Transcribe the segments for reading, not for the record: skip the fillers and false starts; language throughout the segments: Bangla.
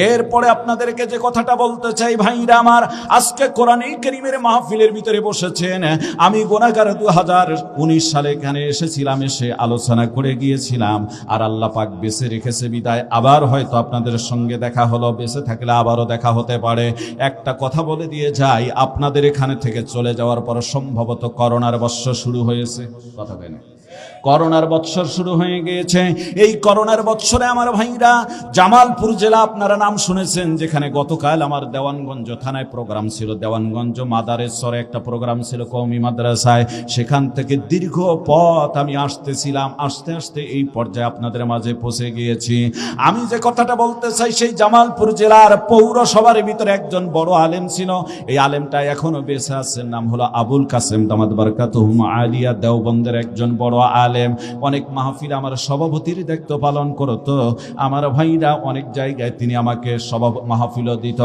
এরপরে আপনাদেরকে যে কথাটা বলতে চাই ভাইরা আমার, আজকে কোরআনে কারীমের মাহফিলের ভিতরে বসেছেন। আমি গুনাহগার 2019 সালে এখানে এসেছিলাম, এসে আলোচনা করে গিয়েছিলাম। আর আল্লাহ পাক বেঁচে রেখেছে বিদায় আবার হয়তো আপনাদের সঙ্গে দেখা হলো, বেঁচে থাকলে আবারও দেখা হতে পারে। একটা কথা বলে দিয়ে যাই, আপনাদের এখানে থেকে চলে যাওয়ার পর সম্ভবত করোনার বৎসর শুরু হয়েছে। কথা বলেন, করোনার বৎসর শুরু হয়ে গিয়েছে। এই করোনার বৎসরে আমার ভাইরা, জামালপুর জেলা আপনারা নাম শুনেছেন, যেখানে গতকাল আমার দেওয়ানগঞ্জ থানায় প্রোগ্রাম ছিল। দেওয়ানগঞ্জ মাদারেশ্বরে একটা প্রোগ্রাম ছিল কওমি মাদ্রাসায়। সেখান থেকে দীর্ঘ পথ আমি আসতেছিলাম, আস্তে আস্তে এই পর্যায়ে আপনাদের মাঝে পৌঁছে গিয়েছি। আমি যে কথাটা বলতে চাই, সেই জামালপুর জেলার পৌরসভার ভিতরে একজন বড় আলেম ছিল। এই আলেমটা এখনো বেঁচে আছেন, নাম হলো আবুল কাসেম দামাত বারাকাতুহুম আলিয়া, দেওবন্দের একজন বড় আলেম। অনেক মাহফিল আমার সভাপতির দায়িত্ব পালন করতো। আমার ভাইরা অনেক জায়গায় তিনি আমাকে মাহফিলও দিত।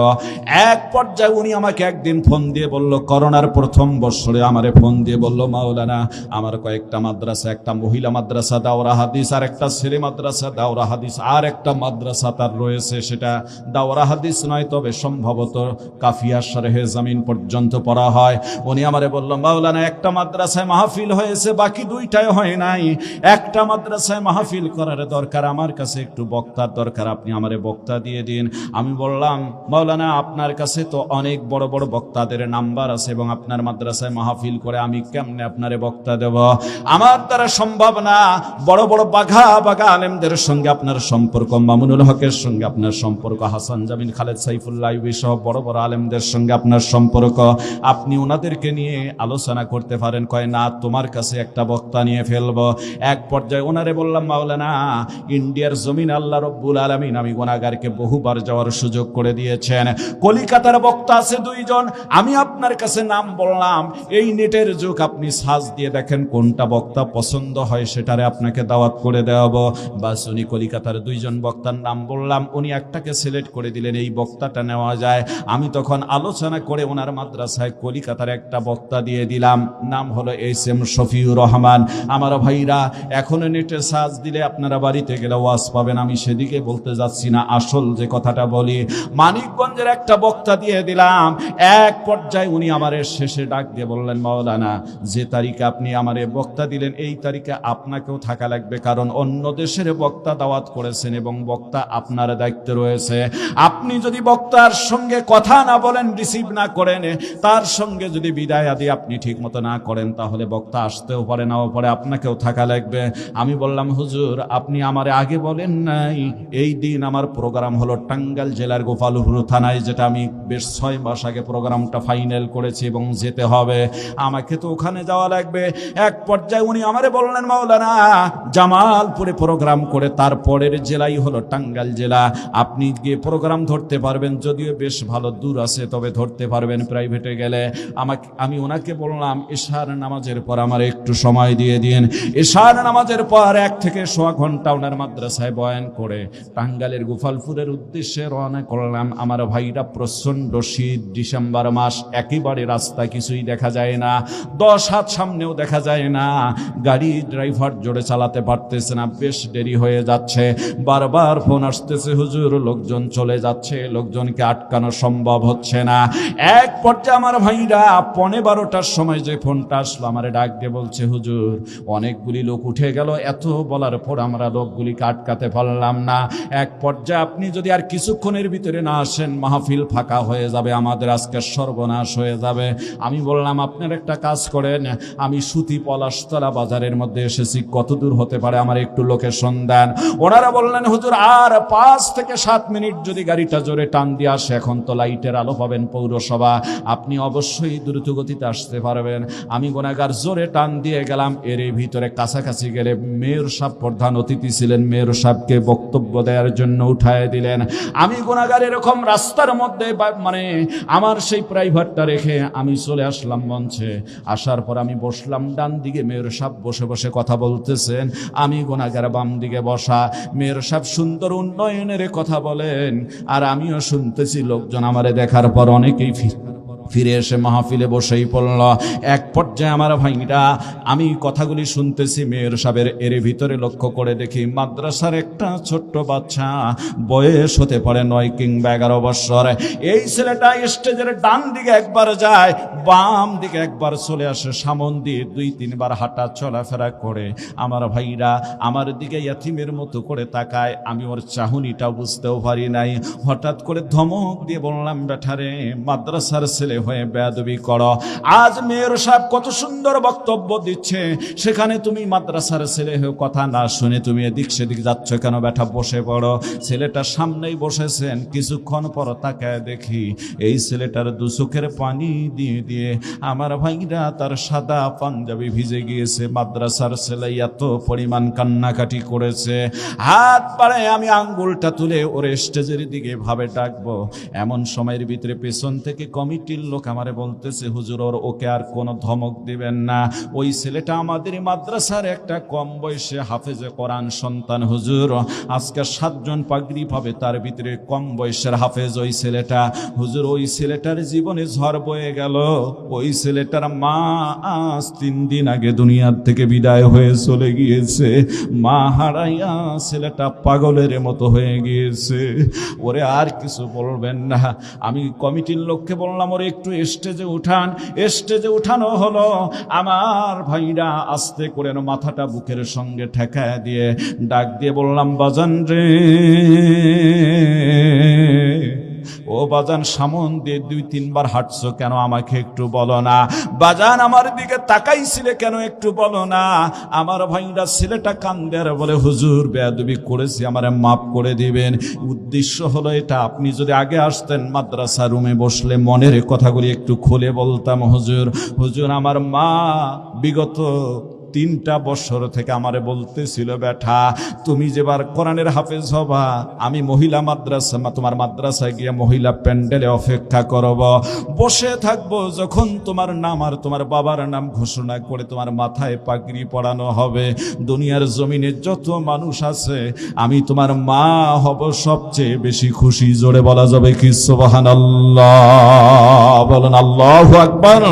এক পর্যায়ে উনি আমাকে একদিন ফোন দিয়ে বলল, করোনার প্রথম বছরে আমারে ফোন দিয়ে বলল, মাওলানা আমার কয়েকটা মাদ্রাসা, একটা মহিলা মাদ্রাসা দাওরা হাদিস, আর একটা ছেলে মাদ্রাসা দাওরা হাদিস, আর একটা মাদ্রাসা তার রয়েছে, সেটা দাওরা হাদিস নয়, তবে সম্ভবত কাফিয়া শরহে জামিন পর্যন্ত পড়া হয়। উনি আমারে বলল, মাওলানা একটা মাদ্রাসায় মাহফিল হয়েছে, বাকি দুইটায় হয় নাই। একটা মাদ্রাসায় মাহফিল করার দরকার, আমার কাছে একটু বক্তার দরকার, আপনি আমারে বক্তা দিয়ে দিন। আমি বললাম, মাওলানা আপনার কাছে তো অনেক বড় বড় বক্তাদের নাম্বার আছে, এবং আপনার মাদ্রাসায় মাহফিল করে আমি কেমনে আপনারে বক্তা দেব? আমার দ্বারা সম্ভব না। বড় বড় বাঘা বাঘা আলেমদের সঙ্গে আপনার সম্পর্ক, মামুনুল হকের সঙ্গে আপনার সম্পর্ক, হাসান জামিন, খালেদ সাইফুল্লাহ সহ বড় বড় আলেমদের সঙ্গে আপনার সম্পর্ক, আপনি ওনাদেরকে নিয়ে আলোচনা করতে পারেন। কয় না, তোমার কাছে একটা বক্তা নিয়ে ফেলবো। এক পর্যায়ে ওনারে বললাম, মাওলানা ইন্ডিয়ার জমিন আল্লাহ রব্বুল আলামিন আমি গুনাহগারকে বহুবার যাওয়ার সুযোগ করে দিয়েছেন। কলিকাতার বক্তা আছে 2 জন, আমি আপনার কাছে নাম বললাম। এই নেটের যুগ, আপনি সার্চ দিয়ে দেখেন কোনটা বক্তা পছন্দ হয়, সেটারে আপনাকে দাওয়াত করে দেওয়াবো। বাস উনি কলিকাতার 2 জন বক্তার নাম বললাম, উনি একটাকে সিলেক্ট করে দিলেন, এই বক্তাটা নেওয়া যায়। আমি তখন আলোচনা করে ওনার মাদ্রাসায় কলিকাতার একটা বক্তা দিয়ে দিলাম, নাম হলো এস.এম. শফিউর রহমান। আমার ভাইরা, এখন নেটে সার্চ দিলে আপনারা বাড়িতে গেলে ওয়াজ পাবেন। আমি সেদিকে বলতে যাচ্ছি না, আসল যে কথাটা বলি, মানিকগঞ্জের একটা বক্তা দিয়ে দিলাম। এক পর্যায়ে উনি আমারে শেষে ডাক দিয়ে বললেন, মাওলানা যে তারিখে আপনি আমারে বক্তা দিলেন, এই তারিখে আপনাকেও থাকা লাগবে, কারণ অন্য দেশের বক্তা দাওয়াত করেছেন এবং বক্তা আপনার দায়িত্ব রয়েছে। আপনি যদি বক্তার সঙ্গে কথা না বলেন, রিসিভ না করেন, তার সঙ্গে যদি বিদায় আদি আপনি ঠিক মতো না করেন, তাহলে বক্তা আসতেও পারে, নাও পারে, আপনাকেও থাকা লাগবে। আমি বললাম, হুজুর আপনি আমারে আগে বলেন নাই? এই দিন আমার প্রোগ্রাম হলো টাঙ্গাইল জেলার গোপালপুর থানায়, যেটা আমি বেশ 6 মাস আগে প্রোগ্রামটা ফাইনাল করেছি, এবং যেতে হবে, আমাকে তো ওখানে যাওয়া লাগবে। এক পর্যায়ে উনি আমারে বললেন, মাওলানা জামালপুরে প্রোগ্রাম করে তারপরের জেলাই হলো টাঙ্গাইল জেলা, আপনি গিয়ে প্রোগ্রাম ধরতে পারবেন, যদিও বেশ ভালো দূর আছে, তবে ধরতে পারবেন প্রাইভেটে গেলে। আমি ওনাকে বললাম, এশার নামাজের পর আমার একটু সময় দিয়ে দিন। এশার নামাজের পর 1 থেকে 1.25 ঘন্টা ওনার মাদ্রাসায় বয়ান করে টাঙ্গাইলের গোপালপুরের উদ্দেশ্যে রওনা করলাম। আমার ভাইরা, প্রচন্ড শীত, ডিসেম্বর মাস, একেবারে রাস্তা কিছুই দেখা যায় না, 10 হাত সামনেও দেখা যায় না, গাড়ি ড্রাইভার জোরে চালাতে পারতেছে না, বেশ দেরি হয়ে যাচ্ছে। বারবার ফোন আসতেছে, হুজুর লোকজন চলে যাচ্ছে, লোকজনকে আটকানো সম্ভব হচ্ছে না। এক পর্যায়ে আমার ভাইরা 11:15টার সময় যে ফোনটা আসলো, আমারে ডাক দিয়ে বলছে, হুজুর অনেকগুলি লোক উঠে গেল, এত বলার পর আমরা লোকগুলিকে আটকাতে পারলাম না। এক পর্যায়ে আপনি যদি আর কিছুক্ষণের ভিতরে না আসেন, মাহফিল ফাঁকা হয়ে যাবে, আমাদের আজকে সর্বনাশ হয়ে যাবে। আমি বললাম, আপনার একটা কাজ করেন, আমি সুতি পলাশতলা বাজারের মধ্যে এসেছি, কত দূর হতে পারে আমার একটু লোকেশন দেন। ওনারা বললেন, হুজুর আর 5 থেকে 7 মিনিট যদি গাড়িটা জোরে টান দিয়ে আসে, এখন তো লাইটের আলো পাবেন পৌরসভা, আপনি অবশ্যই দ্রুত গতিতে আসতে পারবেন। আমি গুনাহগার জোরে টান দিয়ে গেলাম। এর ভিতরে কাছাকাছি গেলে মেয়র সাহেব প্রধান অতিথি ছিলেন, মেয়র সাহেবকে বক্তব্য দেওয়ার জন্য উঠায় দিলেন। আমি গুনাহগার এরকম রাস্তার মধ্যে মানে আমার সেই প্রাইভেটটা রেখে আমি চলে আসলাম মঞ্চে। আসার পর আমি বসলাম ডান দিকে, মেয়র সাহেব বসে বসে কথা বলতেছেন, আমি গুনাহগার বাম দিকে বসা। মেয়র সাহেব সুন্দর উন্নয়নের কথা বলেন, আর আমিও শুনতেছি। লোকজন আমারে দেখার পর অনেকেই ফিরে এসে মাহফিলে বসেই পড়ল। এক পর্যায়ে আমার ভাইরা, আমি কথাগুলি শুনতেছি মেয়ের সাহেবের, এর ভিতরে লক্ষ্য করে দেখি মাদ্রাসার একটা ছোট্ট বাচ্চা, বয়স হতে পারে 9 কিংবা 11 বছর। এই ছেলেটা স্টেজের ডান দিকে একবার যায়, বাম দিকে একবার চলে আসে, সামন দিয়ে 2-3 বার হাঁটা চলাফেরা করে। আমার ভাইরা আমার দিকে ইয়াতিমের মতো করে তাকায়। আমি ওর চাহনিটা বুঝতেও পারি নাই। হঠাৎ করে ধমক দিয়ে বললাম, বেটারে, মাদ্রাসার ছেলে হয়ে বেয়াদবি করো। আজ মেয়র সাহেব কত সুন্দর বক্তব্য দিচ্ছে, সেখানে তুমি মাদ্রাসার ছেলে হয়ে কথা না শুনে তুমি এদিক সেদিক যাচ্ছ কেন? বেটা বসে পড়ো। ছেলেটা সামনেই বসেছেন, কিছুক্ষণ পর তাকায় দেখি এই ছেলেটার 2 চোখের পানি দিয়ে দিয়ে আমার ভাইরা তার সাদা পাঞ্জাবি ভিজে গিয়েছে। মাদ্রাসার ছেলে এত পরিমাণ কান্নাকাটি করেছে। হাত বাড়ায় আমি আঙ্গুলটা তুলে ওর স্টেজের দিকে ভাবে ডাকবো, এমন সময়ের ভিতরে পেছন থেকে কমিটির লোক আমারে বলতেছে, হুজুর ওকে আর কোনো ধমক দিবেন না। ওই ছেলেটা আমাদের মাদ্রাসার একটা কম বয়সে হাফেজে কোরআন সন্তান হুজুর। আজকে 7 জন পাগড়ি পাবে, তার ভিতরে কম বয়সের হাফেজ ওই ছেলেটা। হুজুর ওই ছেলেটার জীবনে ঝড় বয়ে গেল। ওই ছেলেটার মা আজ 3 দিন আগে দুনিয়ার থেকে বিদায় হয়ে চলে গিয়েছে। মা হারাইয়া ছেলেটা পাগলের মতো হয়ে গিয়েছে। ওরে আর কিছু বলবেন না। আমি কমিটির লোককে বললাম, ওরে একটু স্টেজে উঠান। স্টেজে উঠানো হলো। আমার ভাইরা আস্তে করে মাথাটা বুকের সঙ্গে ঠেকায় দিয়ে ডাক দিয়ে বললাম, বাজান রে, ও বাজান, সামন দিয়ে 2-3 বার হাঁটছো কেন? আমাকে একটু বলো না। বাজান, আমার দিকে তাকাইছিলে কেন? একটু বলো না। আমার ভাইরা ছেলেটা কান্দে আর বলে, হুজুর বেয়াদবি করেছি, আমারে মাফ করে দিবেন। উদ্দেশ্য হলো এটা, আপনি যদি আগে আসতেন মাদ্রাসা রুমে বসলে মনের কথাগুলি একটু খুলে বলতাম। হুজুর, হুজুর আমার মা বিগত 3টা বছর থেকে আমারে বলতেছিল, বেটা তুমি যেবার কোরআনের হাফেজ হবা, আমি মহিলা মাদ্রাসা, তোমার মাদ্রাসায় গিয়ে মহিলা প্যান্ডেলে অপেক্ষা করব, বসে থাকবো। যখন তোমার নাম আর তোমার বাবার নাম ঘোষণা করে তোমার মাথায় পাগড়ি পরানো হবে, দুনিয়ার জমিনে যত মানুষ আছে আমি তোমার মা হব সবচেয়ে বেশি খুশি। জোরে বলা যাবে কি সুবহানাল্লাহ? বলেন আল্লাহু আকবার।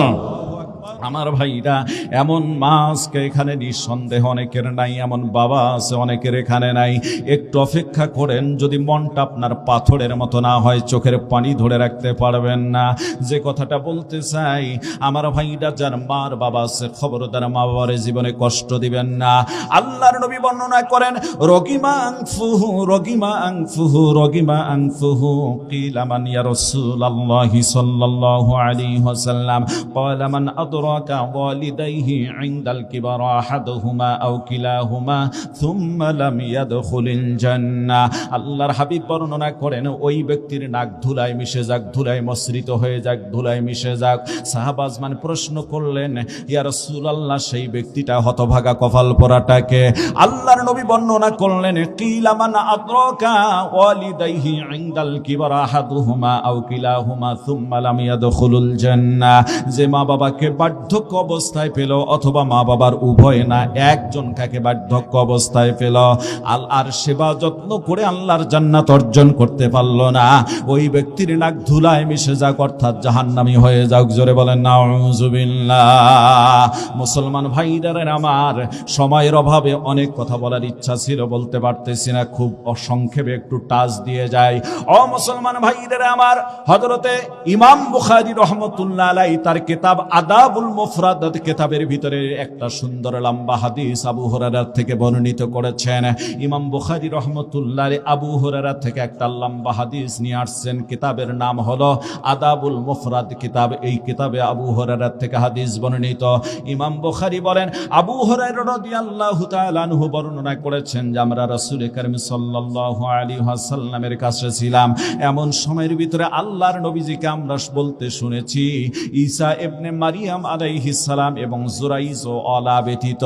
আমার ভাইরা, এমন মা আজকে এখানে নিঃসন্দেহ অনেকের নাই, এমন বাবা আছে অনেকের এখানে নাই। একটু অপেক্ষা করেন, যদি মনটা আপনার পাথরের মতো না হয়, চোখের পানি ধরে রাখতে পারবেন না। যে কথাটা বলতে চাই, আমার ভাইরা, যার মার বাবা আছে, খবরদার মা বাবার জীবনে কষ্ট দিবেন না। আল্লাহর নবী বর্ণনা করেন, রগিমা আনফুহু, রগিমা আনফুহু, রগিমা আনফুহু। কিলা মান ইয়া রাসূলুল্লাহি সাল্লাল্লাহু আলাইহি ওয়াসাল্লাম? ক্বালা মান আদরা والديه عند الكبر أحدهما أو كلاهما ثم لم يدخل الجنة। আল্লাহর হাবিব বর্ণনা করেন, ওই ব্যক্তির নাক ধুলায় মিশে যাক, ধুলায় মসৃত হয়ে যাক, ধুলায় মিশে যাক। সাহাবা আজমান প্রশ্ন করলেন, ইয়া রাসূলুল্লাহ, সেই ব্যক্তিটা হতভাগা কপাল পোড়াটাকে? আল্লাহর নবী বর্ণনা করলেন, কিলা মান আদরাকা ওয়ালিদাইহি ইনদাল কিবার আহাদুহুমা আও কিলাহুমা সুম্মা লাম ইয়াদখুলুল জান্নাহ। যে মা বাবাকে বার্ধক্য অবস্থায় পেল, অথবা মা বাবার উভয় না, একজন কাকে বার্ধক্য অবস্থায় পেল, আর সেবা যত্ন করে আল্লাহর জান্নাত অর্জন করতে পারলো না, ওই ব্যক্তির নাক ধুলায় মিশে যাক, অর্থাৎ জাহান্নামী হয়ে যাক। জোরে বলেন নাউযুবিল্লাহ। মুসলমান ভাইদের আমার, সময়ের অভাবে অনেক কথা বলার ইচ্ছা ছিল, বলতে পারতেছি না, খুব অসংক্ষেপে একটু টাচ দিয়ে যায়। ও মুসলমান ভাইদের আমার, হযরতে ইমাম বুখারী রাহমাতুল্লাহ আলাইহি তার কিতাব আদাবুল মুফরাদাত কিতাবের ভিতরে একটা সুন্দর লম্বা হাদিস আবু হুরায়রা থেকে বর্ণিত করেছেন। ইমাম বুখারী রাহমাতুল্লাহ আলাইহি আবু হুরায়রা থেকে একটা লম্বা হাদিস নিয়ে আসছেন। কিতাবের নাম হলো আদাবুল মুফরাদ কিতাব। এই কিতাবে আবু হুরায়রা থেকে হাদিস বর্ণিত। ইমাম বুখারী বলেন, আবু হুরায়রা রাদিয়াল্লাহু তাআলা আনহু বর্ণনা করেছেন যে আমরা রাসূল কারীম সাল্লাল্লাহু আলাইহি ওয়াসাল্লামের কাছে ছিলাম। এমন সময়ের ভিতরে আল্লাহর নবীজিকে আমরা বলতে শুনেছি, ঈসা ইবনে মারিয়াম আলাইহিস সালাম এবং জুরাইজ ও অলা ব্যতীত,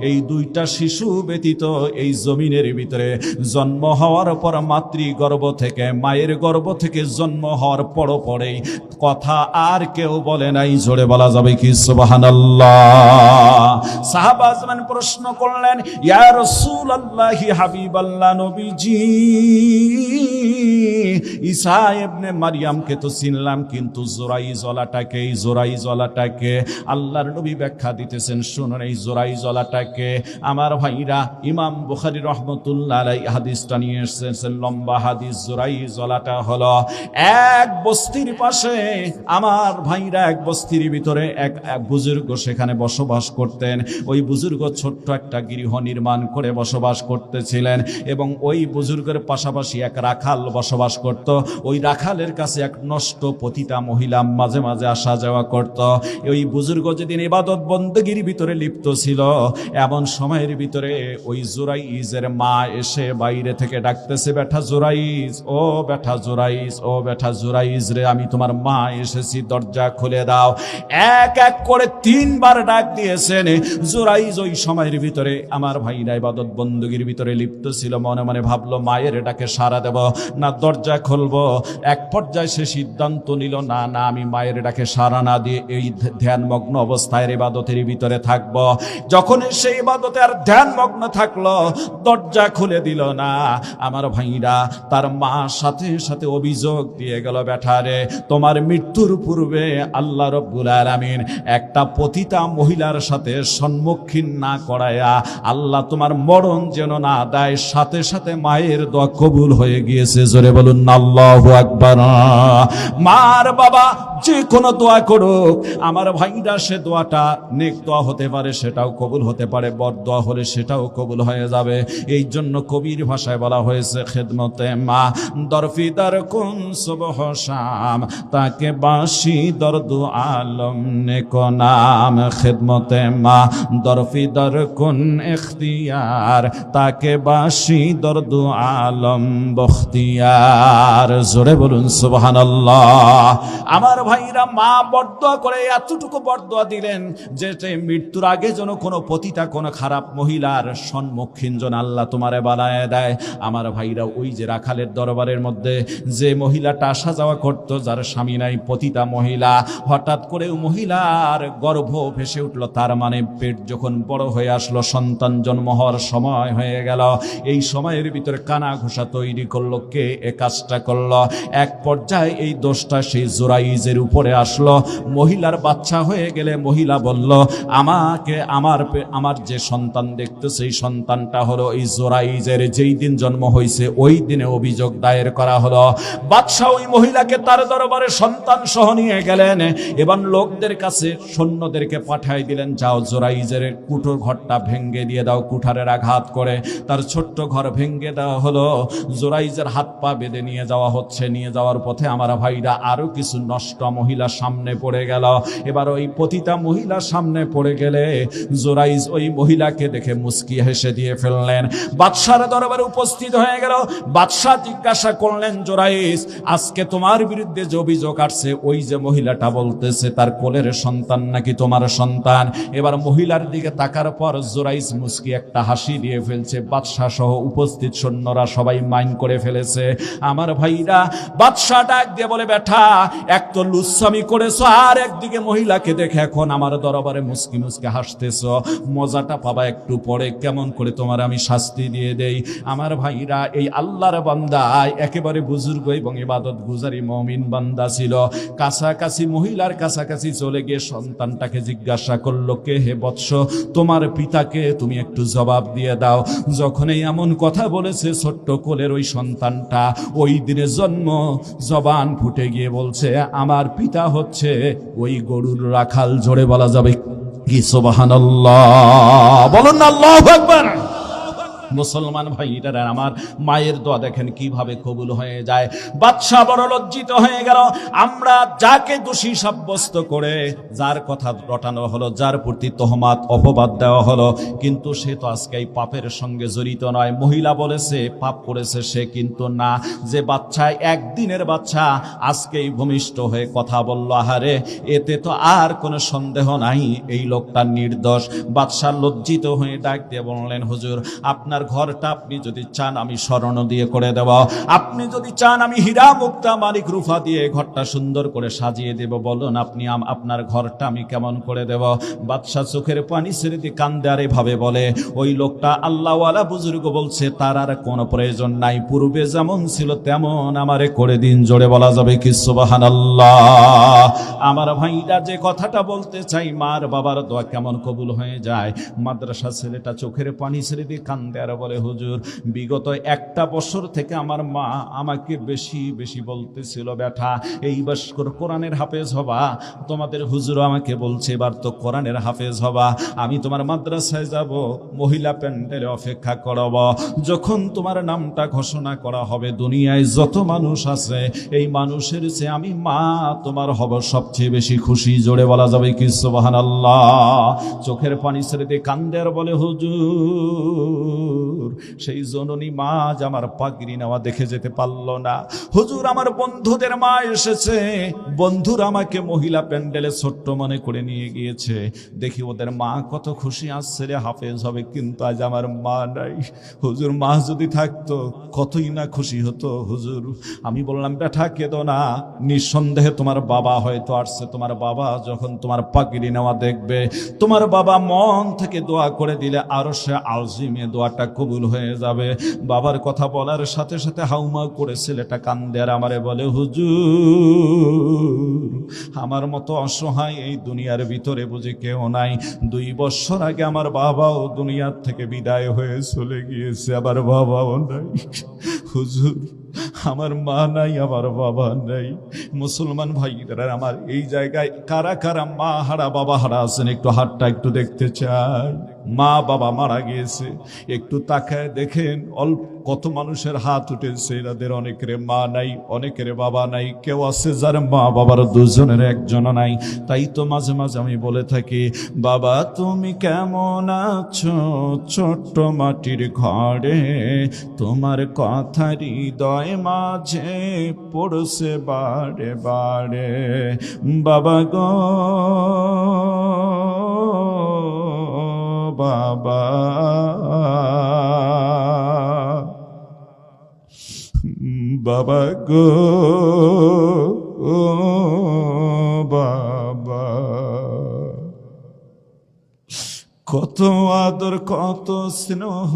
এই দুইটা শিশু ব্যতীত এই জমিনের ভিতরে জন্ম হওয়ার পর মাতৃগর্ভ থেকে, মায়ের গর্ভ থেকে জন্ম হওয়ার পরেই কথা আর কেউ বলে নাই। জোরে বলা যাবে কি সুবহানাল্লাহ? সাহাবা আজমান প্রশ্ন করলেন, ইয়া রাসূলুল্লাহি হাবিবাল্লাহ, নবীজি ঈসা ইবনে মারইয়ামকে তো চিনলাম, কিন্তু জোরাইজলাটাকে, এই জোরাইজলাটাকে আল্লাহর নবী ব্যাখ্যা দিতেছেন। শুনুন, এই জোরাইজলাটাকে আমার ভাইরা, ইমাম বুখারী রাহমাতুল্লাহ আলাইহি হাদিসটা নিয়ে এসেছেন, লম্বা হাদিস। জোরাইজলাটা হলো এক বস্তির পাশে, আমার ভাইরা এক বস্তির ভিতরে এক বুজুর্গ সেখানে বসবাস করতেন। ওই বুজুর্গ ছোট্ট একটা গৃহ নির্মাণ করে বসবাস করতেছিলেন এবং ওই বুজুর্গের পাশাপাশি এক রাখাল বসবাস করত। ওই রাখালের কাছে এক নষ্ট পতিতা মহিলা মাঝে মাঝে আসা যাওয়া করত। ওই বুজুর্গ যেদিন ইবাদত বন্দেগীর ভিতরে লিপ্ত ছিল, এমন সময়ের ভিতরে ওই জুরাইজের মা এসে বাইরে থেকে ডাকতেছে, বেটা জুরাইজ, ও বেটা জুরাইজ, ও বেটা জুরাইজ রে, আমি তোমার মা এসেছি, দরজা খুলে দাও। এক এক করে 3 বার ডাক দিয়েছেন। জুরাইজ ওই সময়ের ভিতরে আমার ভাইরা ইবাদত বন্দেগীর ভিতরে লিপ্ত ছিল, মনে মনে ভাবলো মায়ের ডাকে সাড়া দেব না দরজা খুলবো। এক পর্যায়ে সে সিদ্ধান্ত নিল, না না, আমি মায়ের ডাকে সাড়া না দিয়ে এই ধ্যানমগ্ন অবস্থায় ইবাদতের ভিতরে থাকবো। যখন সেই ইবাদতে আর ধ্যানমগ্ন থাকলো, দরজা খুলে দিল না। আমার ভাইরা, তার মা সাথে সাথে অভিযোগ দিয়ে গেল, বেটারে, তোমার মৃত্যুর পূর্বে আল্লাহ রব্বুল আলামিন একটা পতিতা মহিলার সাথে সম্মুখীন না করায়া আল্লাহ তোমার মরণ যেন না দেয়। সাথে সাথে মায়ের দোয়া কবুল হয়ে গিয়েছে। জোরে বলুন আল্লাহু আকবার। মার বাবা যে কোনো দোয়া করুক, আমার ভাইরা, সে দোয়াটা নেক দোয়া হতে পারে, সেটাও কবুল হতে পারে, বদ দোয়া হলে সেটাও কবুল হয়ে যাবে। এই জন্য কবির ভাষায় বলা হয়েছে, খেদমতে মা দরফিদার কুন সুবহ শাম, তাকে বাসি দরদু আলম নেকো নাম। খেদমতে মা দরফিদার কুন ইখতিয়ার, তাকে বাসি দরদু আলম বখতিয়ার। জোরে বলুন সুবহানাল্লাহ। আমার ভাইরা, মা বরদোয়া করে এতটুকু বরদোয়া দিলেন যে মৃত্যুর আগে যেন কোনো পতিতা, কোনো খারাপ মহিলার সম্মুখীন যেন আল্লাহ তোমারে বানায় দেয়। আমার ভাইরা, ওই যে রাখালের দরবারের মধ্যে যে মহিলাটা আসা যাওয়া করত, যার স্বামী নাই, পতিতা মহিলা, হঠাৎ করে মহিলার গর্ভ ভেসে উঠল। তার মানে পেট যখন বড় হয়ে আসলো, সন্তান জন্ম হওয়ার সময় হয়ে গেল। এই সময়ের ভিতরে কানা ঘোষা তৈরি করলো। কে এ কাজটা করলো? এক পর্যায়ে এই দোষটা সেই জুরাইজের উপরে আসলো। মহিলার বাচ্চা হয়ে গেলে মহিলা বলল, আমাকে আমার যে সন্তান দেখতে, সেই সন্তানটা হলো এই জুরাইজের। যেই দিন জন্ম হয়েছে ওই দিনে অভিযোগ দায়ের করা হলো। বাদশা ওই মহিলাকে তার দরবারে সন্তান সহ নিয়ে গেলেন। এবার লোকদের কাছে সৈন্যদেরকে পাঠাই দিলেন, যাও জুরাইজের কুঠোর ঘরটা ভেঙ্গে দিয়ে দাও। কুঠারের আঘাত করে তার ছোট্ট ঘর ভেঙ্গে দেওয়া হলো। জুরাইজের হাত পা বেঁধে নিয়ে যাওয়া হচ্ছে। নিয়ে যাওয়ার পথে আমার ভাইরা, আরো কিছু নষ্ট মহিলা সামনে পড়ে গেল। এবার ওই পতিতা মহিলা সামনে পড়ে গেলে জুরাইজ ওই মহিলাকে দেখে মুস্কি হেসে দিয়ে ফেললেন। বাদশার দরবারে উপস্থিত হয়ে গেল। বাদশাহ জিজ্ঞাসা করলেন, জুরাইজ, আজকে তোমার বিরুদ্ধে যে অভিযোগ আসছে, ওই যে মহিলাটা বলতেছে তার কোলের সন্তান নাকি তোমার সন্তান? এবার মহিলার দিকে তাকার পর জুরাইজ মুস্কি একটা হাসি দিয়ে ফেলছে। বাদশাহ সহ উপস্থিত সৈন্যরা সবাই মাইন করে ফেলেছে। আমার ভাইরা, বাদশাহ ডাক দিয়ে বলে, বেটা, এক তো লুচ্ছামি করেছো, আর একদিকে মহিলাকে দেখে এখন আমার দরবারে মুস্কি মুস্কি হাসতেছো। মজাটা পাবা একটু পরে, কেমন করে তোমার আমি শাস্তি দিয়ে দেই। আমার ভাইরা, এই আল্লাহর বান্দা একেবারে বুজুর্গ এবং ইবাদত গুজারি মুমিন বান্দা ছিল। কাছাকাছি মহিলার কাছাকাছি চলে গিয়ে সন্তানটাকে জিজ্ঞাসা করলো, কে হে বৎস, তোমার পিতাকে তুমি একটু জবাব দিয়ে দাও। যখন এই এমন কথা বলেছে, ছোট্ট কোলের ওই সন্তানটা ওই দিনে জন্ম, জবান ফুটে গিয়ে বলছে, আমার পিতা হচ্ছে ওই গরুর রাখাল। জোরে বলা যাবে কি সুবহানাল্লাহ? বলুন না আল্লাহু আকবার। মুসলমান ভাইরা আমার, মায়ের দোয়া দেখেন কিভাবে কবুল হয়ে যায়। বাদশা বড় লজ্জিত হয়ে গেল। আমরা যাকে দোষী সাব্যস্ত করে, যার কথা রটানো হলো, যার প্রতি তহমাত অপবাদ দেওয়া হলো, কিন্তু সে তো আজকে এই পাপের সঙ্গে জড়িত নয়। মহিলা বলেছে পাপ করেছে, সে কিন্তু না। যে বাচ্চা, একদিনের বাচ্চা, আজকেই ভূমিষ্ঠ হয়ে কথা বলল, আহারে, এতে তো আর কোনো সন্দেহ নাই এই লোকটা নির্দোষ। বাদশা লজ্জিত হয়ে ডাক দিয়ে বললেন, হুজুর, আপনার ঘরটা আপনি যদি চান আমি স্বর্ণ দিয়ে করে দেব, আপনি যদি চান আমি হীরা মুক্তা মানিক রূপা দিয়ে ঘরটা সুন্দর করে সাজিয়ে দেব, বলুন আপনি আপনার ঘরটা আমি কেমন করে দেব। বাদশা চোখের পানি ছেড়ে দিয়ে কান্দে আর এভাবে বলে, ওই লোকটা আল্লাহওয়ালা বুজুর্গ বলছে তার আর কোনো প্রয়োজন নাই, পূর্বে যেমন ছিল তেমন আমারে করে দিন। জোরে বলা যাবে কি সুবহানাল্লাহ? আমার ভাইরা, যে কথাটা বলতে চাই, মার বাবার দোয়া কেমন কবুল হয়ে যায়। মাদ্রাসা ছেলেটা চোখের পানি ছেড়ে দিয়ে কান্দে আর বলে, হুজুর, বিগত একটা বছর থেকে আমার মা আমাকে বেশি বেশি বলতেছিল, ব্যাটা এই বছর কোরআনের হাফেজ হবা। তোমাদের হুজুর আমাকে বলছে এবার তো কোরআনের হাফেজ হবা, আমি তোমার মাদ্রাসায় যাব, মহিলা প্যান্ডেলে অপেক্ষা করব, যখন তোমার নামটা ঘোষণা করা হবে দুনিয়ায় যত মানুষ আছে এই মানুষের চেয়ে আমি মা তোমার হব সবচেয়ে বেশি খুশি। জোরে বলা যাবে কি সুবহানাল্লাহ? চোখের পানি ছেড়ে দিয়ে কান্দে আর বলে, হুজুর, সেই জননী মা আজ আমার পাগড়ি নেওয়া দেখে যেতে পারলো না। হুজুর, আমার বন্ধুদের মা এসেছে, বন্ধুরা আমাকে মহিলা প্যান্ডেলে ছোট্ট মনে করে নিয়ে গিয়েছে, দেখি ওদের মা কত খুশি, আজ ছেলে হাফেজ হবে, কিন্তু আজ আমার মা নাই। হুজুর, মা যদি থাকতো কতই না খুশি হতো। হুজুর, আমি বললাম, বেটা কেঁদো না, নিঃসন্দেহে তোমার বাবা হয়তো আসছে, তোমার বাবা যখন তোমার পাগড়ি নেওয়া দেখবে, তোমার বাবা মন থেকে দোয়া করে দিলে আরো সে আজিমে দোয়াটা কবুল হয়ে যাবে। বাবার কথা বলার সাথে সাথে হাউমাউ করে ছেলেটা কান্দে আর আমারে বলে, হুজুর, আমার মতো অসহায় এই দুনিয়ার ভিতরে বুঝি কেউ নাই। 2 বছর আগে আমার বাবাও দুনিয়ার থেকে বিদায় হয়ে চলে গিয়েছে, আমার বাবাও নাই। হুজুর, আমার মা নাই, আমার বাবা নাই। মুসলমান ভাইরা আমার, এই জায়গায় কারা কারা মা হারা বাবা হারা আছেন? একটু হাতটা একটু দেখতে চাই। মা বাবা মারা গিয়েছে, একটু তাকায় দেখেন অল্প কত মানুষের হাত উঠেছে, এদের অনেকের মা নাই, অনেকের বাবা নাই, কেউ আছে যার মা বাবার দুজনের একজন নাই। তাই তো মাঝে মাঝে আমি বলে থাকি, বাবা তুমি কেমন আছো ছোট্ট মাটির ঘরে, তোমার কথা হৃদয় মাঝে পড়ছে বারে বারে, বাবা গো বাবা, বাবা গো বাবা, কত আদর কত স্নেহ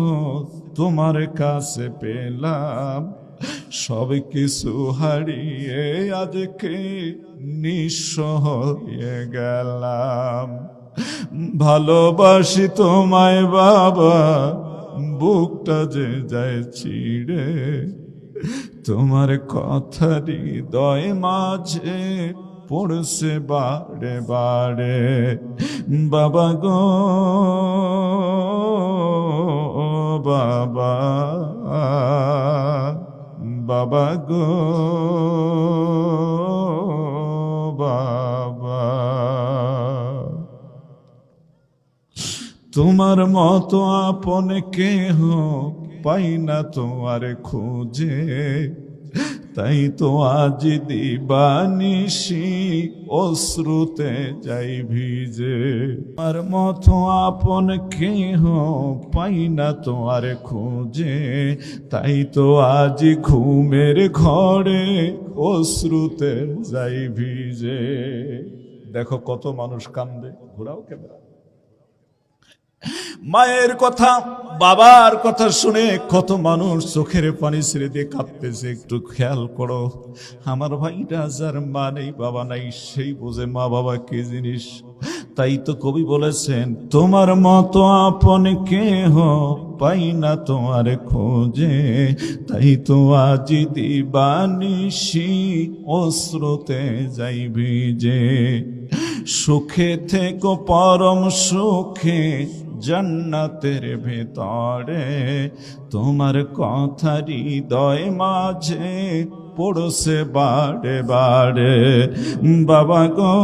তোমার কাছে পেলাম, সব কিছু হারিয়ে আজকে নিঃস্ব হয়ে গেলাম। ভালোবাসি তোমায় বাবা, বুকটা যে যায় ছিঁড়ে, তোমার কথা হৃদয় মাঝে পড়ছে বারে বারে, বাবা গো বাবা, বাবা গো বাবা। তোমার মতো আপন কেহ পাই না তোমার খোঁজে, তাই তো আজ দিবানিশি অশ্রুতে যাই ভিজে। তোমার মতো আপন কেহ পাই না তোমার খোঁজে, তাই তো আজ ঘুমের ঘরে অশ্রুতে যাই ভিজে। দেখো কত মানুষ কান্দে, ঘোরাও ক্যামেরা। মায়ের কথা বাবার কথা শুনে কত মানুষ চোখের পানি ছেড়ে দিয়ে কাঁদতেছে, একটু খেয়াল করো। আমার ভাইরা যার মা নেই বাবা নাই, সেই বোঝে মা বাবা কি জিনিস। তাই তো কবি বলেছেন, তোমার মতো আপন কেহ পাই না তোমার খোঁজে, তাই তো আজ দিবানিশি অশ্রুতে যাই ভিজে। সুখে থেকো পরম সুখে জান্নাতের ভেতরে, তোমার কথা হৃদয় মাঝে পড়ছে বারে বারে। বাবা গো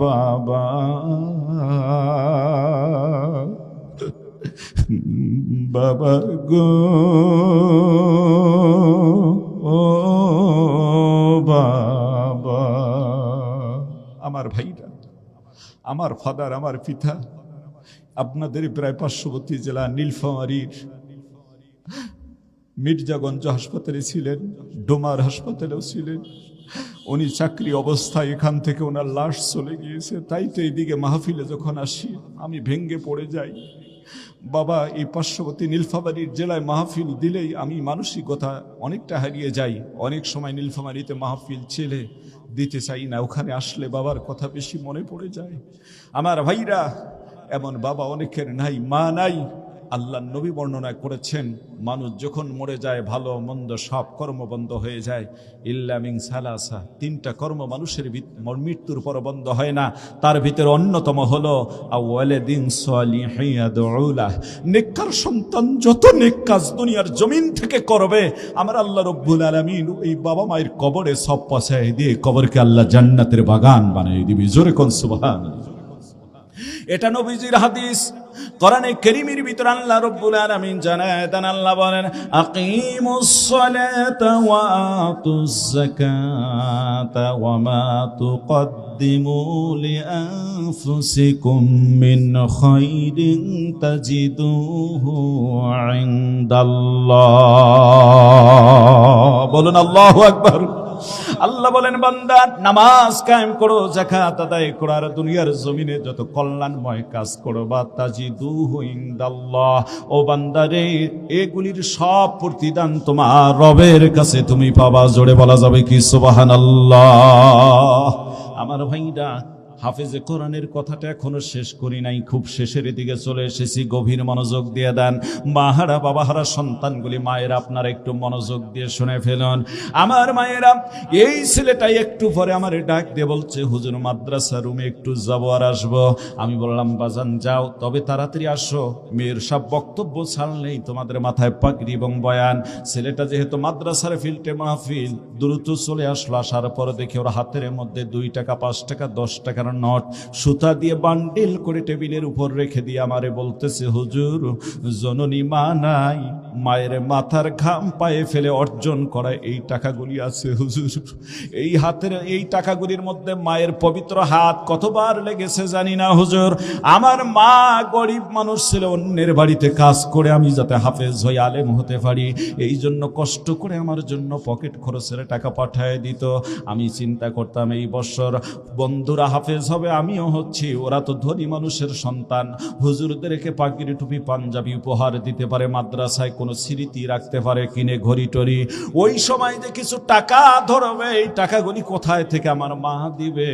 বাবা, বাবা গো ও বাবা। আমার ভাইরা, আমার ফাদার, আমার পিতা আপনাদের প্রায় পার্শ্ববর্তী জেলা নীলফামারীর মির্জাগঞ্জ হাসপাতালে ছিলেন, ডোমার হাসপাতালেও ছিলেন। উনি চাকরি অবস্থায় এখান থেকে ওনার লাশ চলে গিয়েছে। তাই তো এইদিকে মাহফিলে যখন আসি আমি ভেঙ্গে পড়ে যাই। বাবা, এই পার্শ্ববর্তী নীলফামারীর জেলায় মাহফিল দিলেই আমি মানসিকতা অনেকটা হারিয়ে যাই। অনেক সময় নীলফামারীতে মাহফিল ছেলে দিতে চাই না, ওখানে আসলে বাবার কথা বেশি মনে পড়ে যায়। আমার ভাইরা, এমন বাবা অনেকের নাই, মা নাই। আল্লাহ নবী বর্ণনা করেছেন, মানুষ যখন মরে যায় ভালো মন্দ সব কর্ম বন্ধ হয়ে যায়, ইল্লা মিন সালাসা, তিনটা কর্ম মানুষের মৃত্যুর পর বন্ধ হয় না। তার ভিতরে অন্যতম হলো আওয়ালাদিন সালিহিন ইয়াদউ লাহ, নেককার সন্তান যত নেক কাজ দুনিয়ার জমিন থেকে করবে, আমার আল্লাহ রাব্বুল আলামিন এই বাবা মায়ের কবরে সব পৌঁছায় দিয়ে কবরকে আল্লাহ জান্নাতের বাগান বানিয়ে দিবে। জোরে কোন সুবহানাল্লাহ। এটা নবীজির হাদিস। কোরআনে কারীমের ভিতর আল্লাহ রাব্বুল আলামিন জানায় দেন, আল্লাহ বলেন আকিমুস সালাতা ওয়া আতুজ যাকাতা ওয়া মা তুকদ্দিমু লিআনফুসিকুম মিন খায়রিন তাজিদুহু ইনদাল্লাহ। বলুন আল্লাহু আকবার। আল্লাহ বলেন, বান্দা নামাজ কায়েম করো, যাকাত আদায় করো, আর দুনিয়ার জমিনে যত কল্যাণময় কাজ করো বা তাজিদুহু ইনদাল্লাহ, ও বান্দা রে, এগুলির সব প্রতিদান তোমার রবের কাছে তুমি পাবা। জোরে বলা যাবে কি সুবহানাল্লাহ। আমার ভাইরা, হাফেজে কোরআনের কথাটা এখনো শেষ করি নাই, খুব শেষের দিকে চলে এসেছি। গভীর মনোযোগ দিয়ে দেন। মাহারা বাবাহারা সন্তানগুলি, মায়েরা আপনারা একটু মনোযোগ দিয়ে শুনে ফেলুন। আমার মায়েরা, এই ছেলেটাই একটু পরে আমার ডাক দিয়ে বলছে, হুজুর মাদ্রাসা রুমে একটু যাবো আর আসবো। আমি বললাম, বাজান যাও, তবে তাড়াতাড়ি আসো, মেয়ের সব বক্তব্য ছাড়লেই তোমাদের মাথায় পাগড়ি এবং বয়ান। ছেলেটা যেহেতু মাদ্রাসার ফিল্ডে মাহফিল, দ্রুত চলে আসলো। আসার পরে দেখে ওর হাতের মধ্যে 2 টাকা 5 টাকা 10 টাকার নোট সুতা দিয়ে বান্ডিল করে টেবিলের উপর রেখে দিয়ে আমারে বলতেছে, হুজুর জননী মা নাই, মায়ের মাথার ঘাম পায়ে ফেলে অর্জন করা এই টাকাগুলি আছে হুজুর। এই হাতের এই টাকাগুলির মধ্যে মায়ের পবিত্র হাত কতবার লেগেছে জানি না হুজুর। আমার মা গরিব মানুষ ছিল, অন্যের বাড়িতে কাজ করে আমি যাতে হাফেজ হই, আলেম হতে পারি, এই জন্য কষ্ট করে আমার জন্য পকেট খরচের টাকা পাঠায় দিত। আমি চিন্তা করতাম এই বছর বন্ধুরা হাফেজ হবে, আমিও হচ্ছি, ওরা তো ধনী মানুষের সন্তান, হুজুরদেরকে পাগড়ি টুপি পাঞ্জাবি উপহার দিতে পারে, মাদ্রাসায় কোনো স্মৃতি রাখতে পারে, কিনে ঘড়ি টড়ি। ওই সময় যে কিছু টাকা ধরবে, এই টাকাগুলি কোথায় থেকে আমার মা দিবে?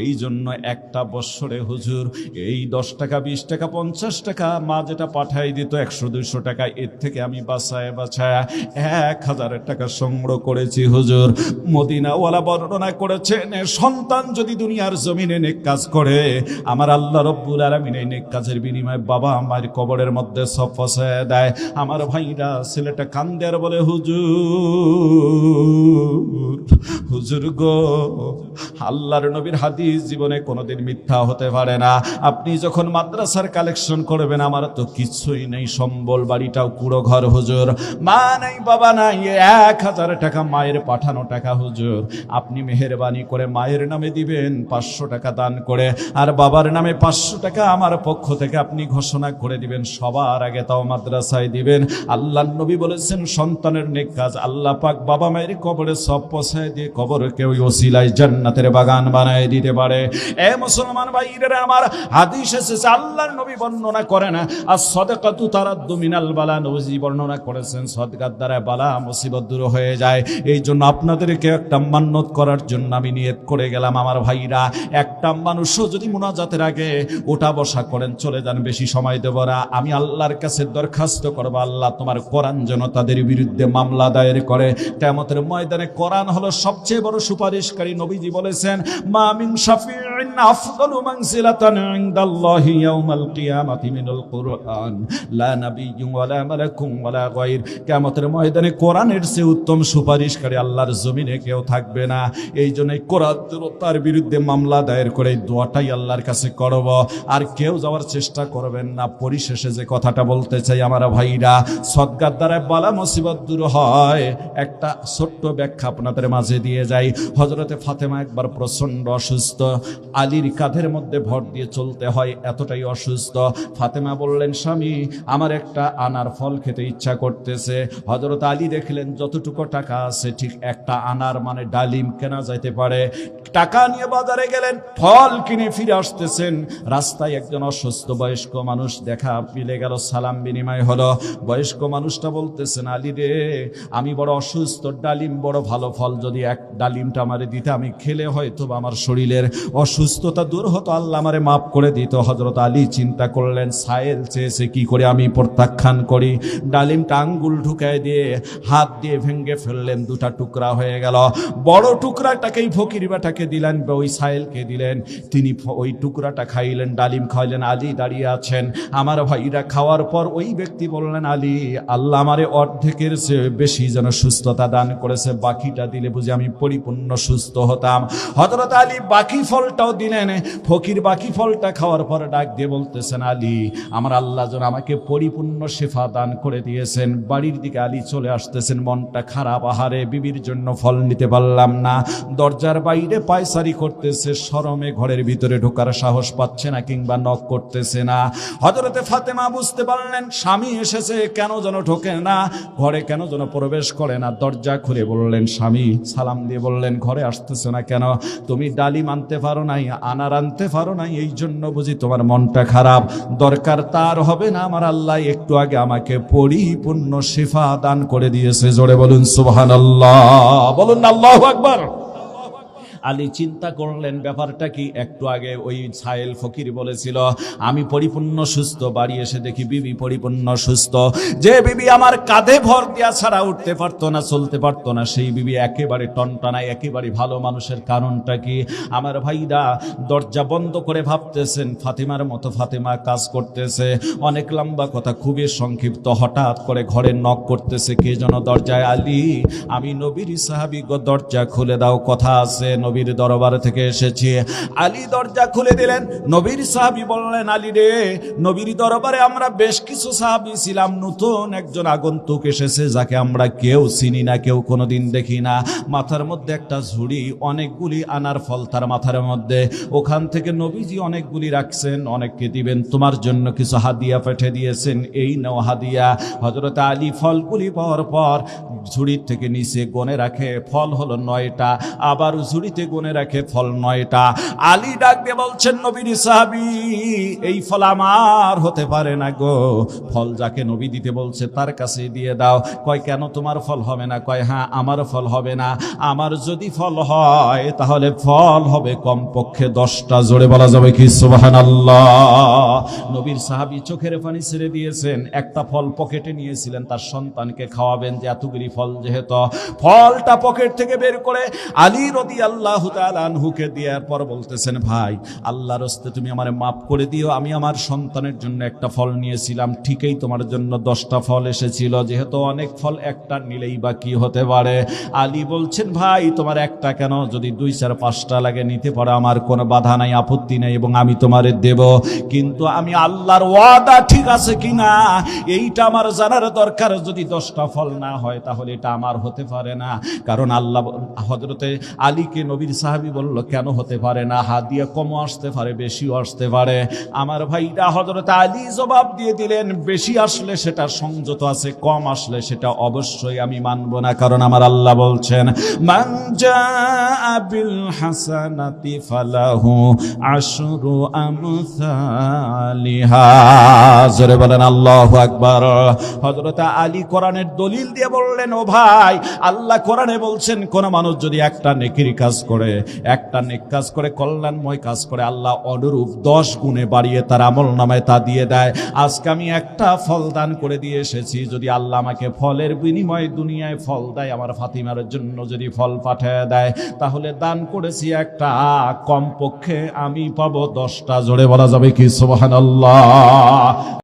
এই জন্য একটা বৎসরে হুজুর এই 10 টাকা 20 টাকা 50 টাকা মা যেটা পাঠাই দিত, 100-200 টাকা, এর থেকে আমি বাঁচায় 1000 টাকা সংগ্রহ করেছি হুজুর। মদিনাওয়ালা বর্ণনা করেছেন, সন্তান যদি দুনিয়ার জমিনে নেক কাজ করে, আমার আল্লাহ রাব্বুল আলামিন এই নেক কাজের বিনিময়ে বাবা আমার কবরের মধ্যে সব পৌঁছায় দেয়। আমার ভাইরা, ছেলেটা কান্দে আর বলে, হুজুর গো, আল্লাহর নবীর হাদিস জীবনে কোনোদিন মিথ্যা হতে পারে না। আপনি যখন মাদ্রাসার কালেকশন করবেন, আমার তো কিছুই নেই, সম্বল বাড়িটাও কুড়ো ঘর হুজুর, মা নাই বাবা নাই, 1000 টাকা মায়ের পাঠানো টাকা হুজুর, আপনি মেহেরবানি করে মায়ের নামে দিবেন 500 টাকা দান করে, আর বাবার নামে 500 টাকা আমার পক্ষ থেকে আপনি ঘোষণা করে দিবেন, সবার আগে তাও মাদ্রাসায় দিবেন। আল্লাহর নবী বলেছেন, সন্তানের নেক কাজ আল্লাহ পাক বাবা মায়ের কবরে সব পৌঁছায় দিয়ে কবরকে ওই ওসিলায় জান্নাতের বাগান বানায় দিতে পারে। এ মুসলমান ভাইরা আমার, হাদিস এসেছে, আল্লাহর নবী বর্ণনা করেন, as-সাদাকাতু তারাদ্দু মিনাল বালা, নবী বর্ণনা করেছেন সাদকার দ্বারা বালা মুসিবত দূর হয়ে যায়। এই জন্য আপনাদেরকে একটা মান্নত করার জন্য আমি নিয়ত করে গেলাম। আমার ভাইরা, 1 একটা মানুষও যদি মুনাজাতের আগে ওঠা বসা করেন, চলে যান, বেশি সময় দেব না। আমি আল্লাহর কাছে দরখাস্ত করব, আল্লাহ তোমার কোরআন যেন তাদের বিরুদ্ধে মামলা দায়ের করে। কিয়ামতের ময়দানে কোরআন হলো সবচেয়ে বড় সুপারিশকারী। নবীজি বলেছেন, মা মিন শাফিইন আফদালু মানজিলাতান ইনদাল্লাহি ইয়াউমাল কিয়ামাতি মিনাল কুরআন লা নাবিয়্যুন ওয়ালা মালাকুন ওয়ালা গায়র। কিয়ামতের ময়দানে কোরআনের চেয়ে উত্তম সুপারিশকারী আল্লাহর জমিনে কেউ থাকবে না। এই জন্যই কোরআন তার বিরুদ্ধে মামলা দায়ের করে এই দোয়াটাই আল্লাহর কাছে করব, আর কেউ যাওয়ার চেষ্টা করবেন না। পরিশেষে যে কথাটা বলতে চাই আমার ভাইরা, সদকার দ্বারা বালা মুসিবত দূর হয়। একটা ছোট্ট ব্যাখ্যা আপনাদের মাঝে দিয়ে যাই। হযরতে ফাতেমা একবার প্রচন্ড অসুস্থ, আলীর কাঁধের মধ্যে ভর দিয়ে চলতে হয়, এতটাই অসুস্থ। ফাতেমা বললেন, স্বামী আমার একটা আনার ফল খেতে ইচ্ছা করতেছে। হযরত আলী দেখলেন যতটুকু টাকা আছে ঠিক একটা আনার মানে ডালিম কেনা যাইতে পারে। টাকা নিয়ে বাজারে গেলেন, ফল কিনে ফিরে আসতেছেন। রাস্তায় একজন অসুস্থ বয়স্ক মানুষ দেখা মিলে গেল, সালাম বিনিময় হলো। বয়স্ক মানুষটা বলতেছেন, আলী রে আমি বড় অসুস্থ, ডালিম বড় ভালো ফল, যদি এক ডালিমটা আমারে দিতে আমি খেলে হয়তো আমার শরীরের অসুস্থতা দূর হতো, আল্লাহ আমারে মাফ করে দিত। হযরত আলী চিন্তা করলেন, সায়েল চেয়েছে কি করে আমি প্রত্যাখ্যান করি। ডালিমটা আঙ্গুল ঢুকায় দিয়ে হাত দিয়ে ভেঙে ফেললেন, দুটা টুকরা হয়ে গেল। বড় টুকরাটাকেই ফকির বেটাকে দিলেন, ওই সায়েলকে দিলেন। তিনি ওই টুকরাটা খাইলেন, ডালিম খাইলেন। আলী দাঁড়িয়ে আছেন। আমার ভাইরা খাওয়ার পর ওই ব্যক্তি বললেন, আলী আল্লাহ আমারে অর্ধেকের চেয়ে বেশি যেন সুস্থতা দান করেছে, বাকিটা দিলে বুঝি আমি পরিপূর্ণ সুস্থ হতাম। হযরত আলী বাকি ফলটাও দিলেন। ফকির বাকি ফলটা খাওয়ার পর ডাক দিয়ে বলতেছেন, আলী আমার আল্লাহ যেন আমাকে পরিপূর্ণ শিফা দান করে দিয়েছেন। বাড়ির দিকে আলী চলে আসতেছেন, মনটা খারাপ, আহারে বিবির জন্য ফল নিতে পারলাম না। দরজার বাইরে পায়চারি করতেছে, শরমে ঘরের ভিতরে ঢোকার সাহস পাচ্ছে না কিংবা নক করতেছে না। হযরতে ফাতেমা বুঝতে পারলেন স্বামী এসেছে, কেন যেন ঢোকে না ঘরে, কেন যেন প্রবেশ করে না। দরজা খুলে বললেন, স্বামী সালাম দিয়ে বললেন, ঘরে আসতেছে না কেন? তুমি ডালিম আনতে পারো নাই, আনার আনতে পারো নাই, এই জন্য বুঝি তোমার মনটা খারাপ? দরকার তার হবে না, আমার আল্লাহ একটু আগে আমাকে পরিপূর্ণ শিফা দান করে দিয়েছে। জোরে বলুন সুবহানাল্লাহ, বলুন আল্লাহু আকবার। আলী চিন্তা করলেন ব্যাপারটা কি। একটু আগে ওই সায়েল ফকির বলেছিল আমি পরিপূর্ণ সুস্থ, বাড়ি এসে দেখি বিবি পরিপূর্ণ সুস্থ। যে বিবি আমার কাঁধে ভর দিয়া ছাড়া উঠতে পারতো না, চলতে পারতো না, সেই বিবি একেবারে টনটনা, একেবারে ভালো মানুষের কারণটা কি? আমার ভাইরা দরজা বন্ধ করে ভাবতেছেন ফাতেমার মতো ফাতেমা কাজ করতেছে। অনেক লম্বা কথা, খুবই সংক্ষিপ্ত। হঠাৎ করে ঘরে নক করতেছে কে যেন দরজায়। আলী আমি নবীর সাহাবী গো, দরজা খুলে দাও, কথা আছে, নবীর দরবার থেকে এসেছি। আলী দরজা খুলে দিলেন। নবীর সাহাবী বললেন, আলী রে নবীর দরবারে আমরা বেশ কিছু সাহাবী ছিলাম, নতুন একজন আগন্তুক এসেছে যাকে আমরা কেউ চিনি না, কেউ কোনোদিন দেখি না। মাথার মধ্যে একটা ঝুড়ি, অনেকগুলি আনার ফল তার মাথার মধ্যে। ওখান থেকে নবীজি অনেকগুলি রাখছেন, অনেককে দিবেন, তোমার জন্য কিছু হাদিয়া পাঠিয়ে দিয়েছেন, এই নাও হাদিয়া। হযরত আলী ফলগুলি পাওয়ার পর ঝুড়ির থেকে নিচে গনে রাখে, ফল হলো 9টা। আবার ঝুড়িতে গুনে রাখে, ফল 9টা। আলী ডাক দিয়ে বলছেন, নবীর সাহাবী এই ফল আমার হতে পারে না গো, ফল যাকে নবী দিতে বলছে তার কাছে দিয়ে দাও। কয় কেন তোমার ফল হবে না? কয় হ্যাঁ আমার ফল হবে না, আমার যদি ফল হয় তাহলে ফল হবে কমপক্ষে 10টা। জোরে বলা যাবে কি সুবহানাল্লাহ। নবীর সাহাবী চোখের পানি ছেড়ে দিয়েছেন। একটা ফল পকেটে নিয়েছিলেন তার সন্তানকে খাওয়াবেন, যে এতগুলি ফল যেহেতু, ফলটা পকেট থেকে বের করে আলী রাদিয়াল্লাহু তাআলা আনহুকে দেওয়ার পর বলতেছেন, ভাই আল্লাহর রাস্তে তুমি আমারে মাফ করে দিও, আমি আমার সন্তানের জন্য একটা ফল নিয়েছিলাম, ঠিকই তোমার জন্য 10টা ফল এসেছিল, যেহেতু অনেক ফল একটা নিলেই বা কি হতে পারে। আলী বলছেন, ভাই তোমার একটা কেন, যদি 2, 4, 5টা লাগে নিতে পারো, আমার কোনো বাধা নাই, আপত্তি নাই, এবং আমি তোমারে দেব, কিন্তু আমি আল্লাহর ওয়াদা ঠিক আছে কিনা এইটা আমার জানার দরকার। যদি 10টা ফল না হয় তাহলে এটা আমার হতে পারে না, কারণ আল্লাহ। হযরতে আলীকে নবীর সাহাবী বলল, কেন হতে পারে না? হাদিয়া কমও আসতে পারে, বেশিও আসতে পারে। আমার ভাইরা হযরত আলী জবাব দিয়ে দিলেন, বেশি আসলে সেটা সংযত আছে, কম আসলে সেটা অবশ্যই আমি মানব না, কারণ আমার আল্লাহ বলছেন, মান জাআ বিল হাসানাতি ফালাহু আশরু আমসালিহা। জোরে বলেন আল্লাহু আকবার। হযরত আলী কোরআনের দলিল দিয়ে বললেন, ও ভাই আল্লাহ কোরআনে বলছেন কোন মানুষ যদি একটা নেকির কাজ করে, একটা নেক কাজ করে, কল্যাণময় কাজ করে, আল্লাহ অনুরূপ 10 গুণে বাড়িয়ে তার আমল নামায় তা দিয়ে দেয়। আজকে আমি একটা ফল দান করে দিয়ে এসেছি, যদি আল্লাহ আমাকে ফলের বিনিময়ে দুনিয়ায় ফল দেয়, আমার ফাতিমার জন্য যদি ফল পাঠিয়ে দেয়, তাহলে দান করেছি একটা, কমপক্ষে আমি পাবো 10টা। জোরে বলা যাবে কি সুবহানাল্লাহ।